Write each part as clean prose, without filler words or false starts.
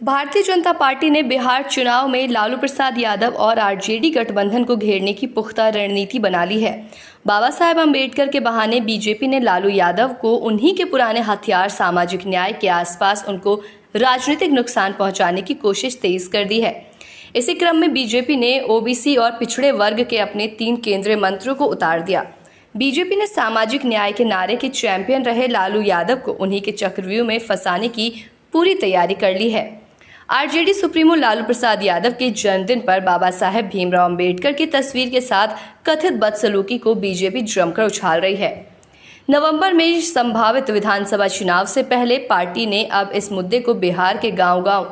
Bharatiya Janata party ने बिहार चुनाव में लालू प्रसाद यादव और आरजेडी गठबंधन को घेरने की पुख्ता रणनीति बना ली है। बाबा साहेब अम्बेडकर के बहाने बीजेपी ने लालू यादव को उन्हीं के पुराने हथियार सामाजिक न्याय के आसपास उनको राजनीतिक नुकसान पहुंचाने की कोशिश तेज कर दी है। इसी क्रम में बीजेपी ने ओबीसी और पिछड़े वर्ग के अपने 3 केंद्रीय मंत्रियों को उतार दिया। बीजेपी ने सामाजिक न्याय के नारे के चैंपियन रहे लालू यादव को उन्हीं के चक्रव्यूह में फंसाने की पूरी तैयारी कर ली है। आरजेडी सुप्रीमो लालू प्रसाद यादव के जन्मदिन पर बाबा साहेब भीमराव अंबेडकर की तस्वीर के साथ कथित बदसलूकी को बीजेपी जमकर उछाल रही है। नवंबर में संभावित विधानसभा चुनाव से पहले पार्टी ने अब इस मुद्दे को बिहार के गांव-गांव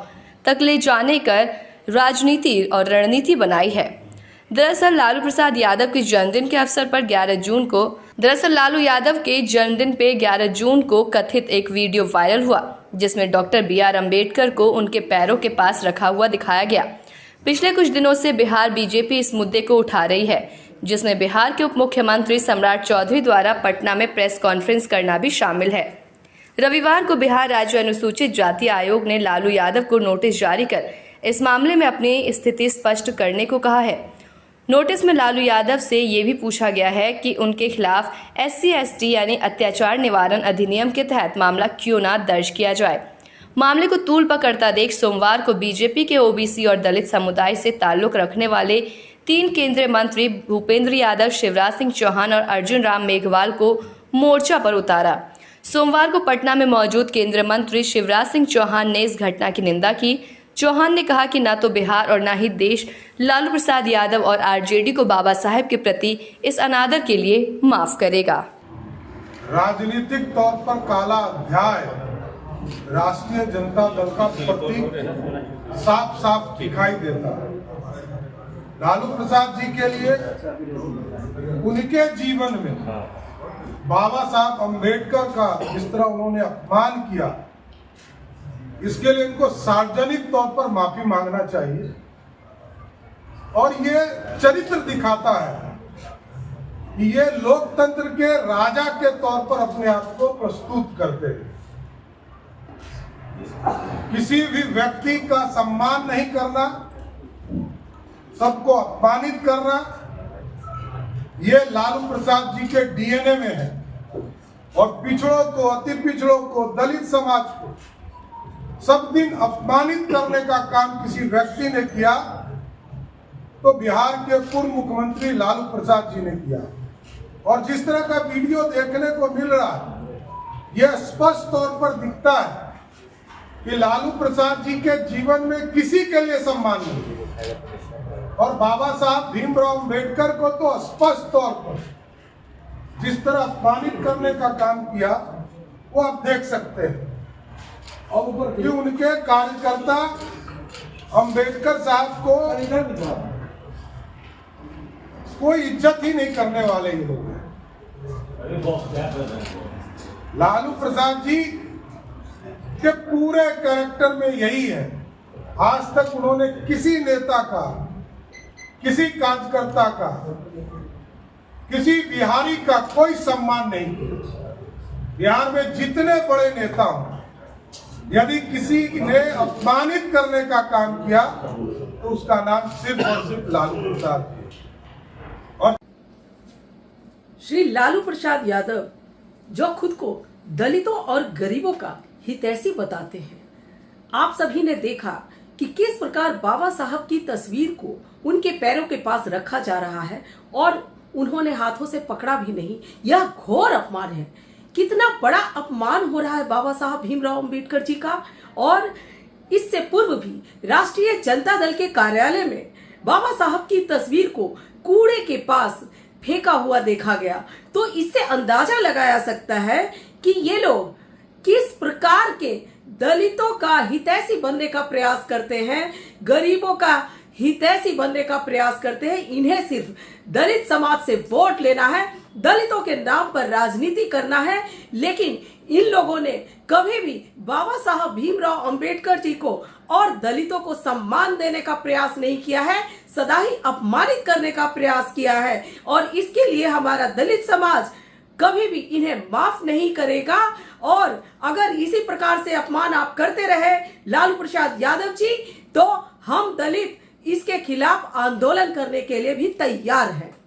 तक ले जाने कर राजनीति और रणनीति बनाई है। दरअसल लालू प्रसाद यादव के जन्मदिन के अवसर पर 11 जून को कथित एक वीडियो वायरल हुआ, जिसमें डॉक्टर BR अम्बेडकर को उनके पैरों के पास रखा हुआ दिखाया गया। पिछले कुछ दिनों से बिहार बीजेपी इस मुद्दे को उठा रही है, जिसमें बिहार के उप मुख्यमंत्री सम्राट चौधरी द्वारा पटना में प्रेस कॉन्फ्रेंस करना भी शामिल है। रविवार को बिहार राज्य अनुसूचित जाति आयोग ने लालू यादव को नोटिस जारी कर इस मामले में अपनी स्थिति स्पष्ट करने को कहा है। नोटिस में लालू यादव से ये भी पूछा गया है कि उनके खिलाफ SC/ST यानी अत्याचार निवारण अधिनियम के तहत मामला क्यों ना दर्ज किया जाए। मामले को तूल पकड़ता देख सोमवार को बीजेपी के ओबीसी और दलित समुदाय से ताल्लुक रखने वाले 3 केंद्रीय मंत्री भूपेंद्र यादव, शिवराज सिंह चौहान और अर्जुन राम मेघवाल को मोर्चा पर उतारा। सोमवार को पटना में मौजूद केंद्रीय मंत्री शिवराज सिंह चौहान ने इस घटना की निंदा की। चौहान ने कहा कि न तो बिहार और न ही देश लालू प्रसाद यादव और आरजेडी को बाबा साहेब के प्रति इस अनादर के लिए माफ करेगा। राजनीतिक तौर पर काला अध्याय राष्ट्रीय जनता दल का प्रतीक साफ साफ दिखाई देता है। लालू प्रसाद जी के लिए उनके जीवन में बाबा साहब अम्बेडकर का जिस तरह उन्होंने अपमान किया, इसके लिए इनको सार्वजनिक तौर पर माफी मांगना चाहिए। और ये चरित्र दिखाता है कि ये लोकतंत्र के राजा के तौर पर अपने आप को प्रस्तुत करते हैं। किसी भी व्यक्ति का सम्मान नहीं करना, सबको अपमानित करना, ये लालू प्रसाद जी के DNA में है। और पिछड़ों को, अति पिछड़ों को, दलित समाज को सब दिन अपमानित करने का काम किसी व्यक्ति ने किया तो बिहार के पूर्व मुख्यमंत्री लालू प्रसाद जी ने किया। और जिस तरह का वीडियो देखने को मिल रहा है, यह स्पष्ट तौर पर दिखता है कि लालू प्रसाद जी के जीवन में किसी के लिए सम्मान नहीं। और बाबा साहब भीमराव अम्बेडकर को तो स्पष्ट तौर पर जिस तरह अपमानित करने का काम किया वो आप देख सकते हैं। और ऊपर क्यों उनके कार्यकर्ता अंबेडकर साहब को कोई इज्जत ही नहीं करने वाले ये लोग हैं। लालू प्रसाद जी के पूरे कैरेक्टर में यही है। आज तक उन्होंने किसी नेता का, किसी कार्यकर्ता का, किसी बिहारी का कोई सम्मान नहीं किया। बिहार में जितने बड़े नेता हों, यदि किसी ने अपमानित करने का काम किया तो उसका नाम सिर्फ और सिर्फ लालू प्रसाद है। और श्री लालू प्रसाद यादव जो खुद को दलितों और गरीबों का हितैषी बताते हैं, आप सभी ने देखा कि किस प्रकार बाबा साहब की तस्वीर को उनके पैरों के पास रखा जा रहा है और उन्होंने हाथों से पकड़ा भी नहीं। यह घोर अपमान है। कितना बड़ा अपमान हो रहा है बाबा साहब भीमराव अम्बेडकर जी का। और इससे पूर्व भी राष्ट्रीय जनता दल के कार्यालय में बाबा साहब की तस्वीर को कूड़े के पास फेंका हुआ देखा गया। तो इससे अंदाजा लगाया सकता है कि ये लोग किस प्रकार के दलितों का हितैषी बनने का प्रयास करते हैं, गरीबों का हितैषी बनने का प्रयास करते हैं। इन्हें सिर्फ दलित समाज से वोट लेना है, दलितों के नाम पर राजनीति करना है। लेकिन इन लोगों ने कभी भी बाबा साहब भीमराव अंबेडकर जी को और दलितों को सम्मान देने का प्रयास नहीं किया है, सदा ही अपमानित करने का प्रयास किया है। और इसके लिए हमारा दलित समाज कभी भी इन्हें माफ नहीं करेगा। और अगर इसी प्रकार से अपमान आप करते रहे लालू प्रसाद यादव जी, तो हम दलित इसके खिलाफ आंदोलन करने के लिए भी तैयार हैं।